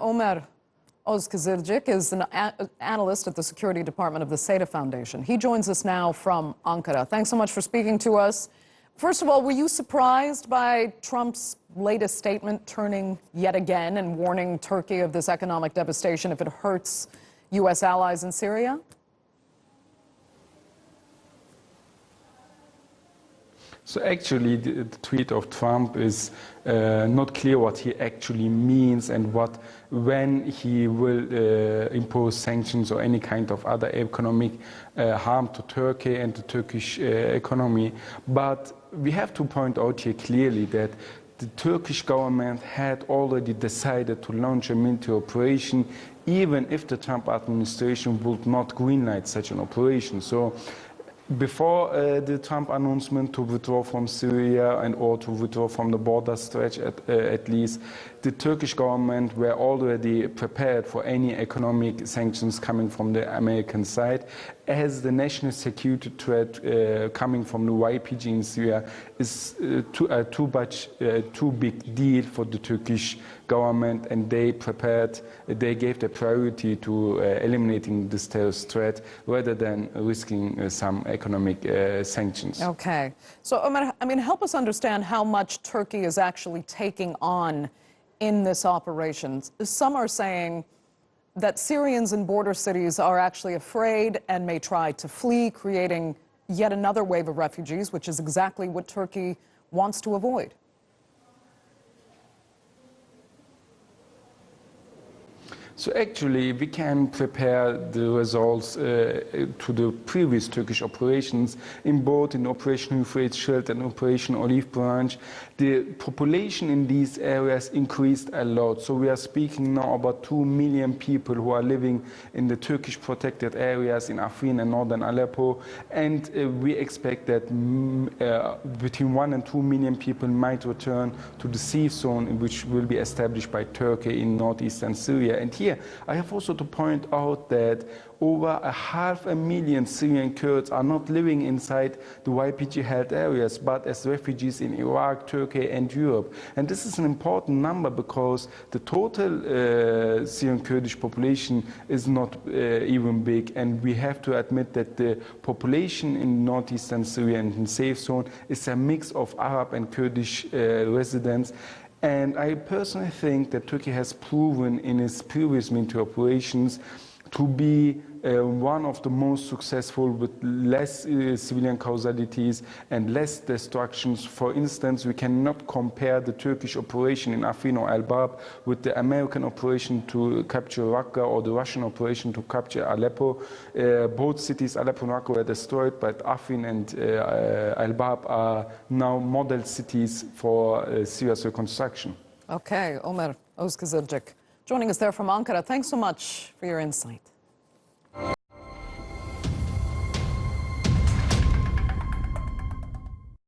Omer Ozkizilcik is an analyst at the security department of the SETA Foundation. He joins us now from Ankara. Thanks so much for speaking to us. First of all, were you surprised by Trump's latest statement, turning yet again and warning Turkey of this economic devastation if it hurts U.S. allies in Syria? So actually, the tweet of Trump is not clear what he actually means and when he will impose sanctions or any kind of other economic harm to Turkey and the Turkish economy. But we have to point out here clearly that the Turkish government had already decided to launch a military operation, even if the Trump administration would not greenlight such an operation. So before the Trump announcement to withdraw from Syria or to withdraw from the border stretch at least, the Turkish government were already prepared for any economic sanctions coming from the American side, as the national security threat coming from the YPG in Syria is too big deal for the Turkish government, and they gave the priority to eliminating this terrorist threat rather than risking some economic sanctions. Okay. So, Omer, help us understand how much Turkey is actually taking on in this operation. Some are saying that Syrians in border cities are actually afraid and may try to flee, creating yet another wave of refugees, which is exactly what Turkey wants to avoid. So actually, we can prepare the results to the previous Turkish operations in both in Operation Euphrates Shield and Operation Olive Branch. The population in these areas increased a lot. So we are speaking now about 2 million people who are living in the Turkish protected areas in Afrin and northern Aleppo. And we expect that between 1 and 2 million people might return to the safe zone, which will be established by Turkey in northeastern Syria. And here, I have also to point out that over 500,000 Syrian Kurds are not living inside the YPG-held areas, but as refugees in Iraq, Turkey, and Europe. And this is an important number because the total Syrian Kurdish population is not even big, and we have to admit that the population in northeastern Syria and in safe zone is a mix of Arab and Kurdish residents. And I personally think that Turkey has proven in its previous military operations to be one of the most successful with less civilian casualties and less destructions. For instance, we cannot compare the Turkish operation in Afrin or Al-Bab with the American operation to capture Raqqa or the Russian operation to capture Aleppo. Both cities, Aleppo and Raqqa, were destroyed, but Afrin and Al-Bab are now model cities for Syria's reconstruction. Okay, Omer Ozkizilcik joining us there from Ankara. Thanks so much for your insight.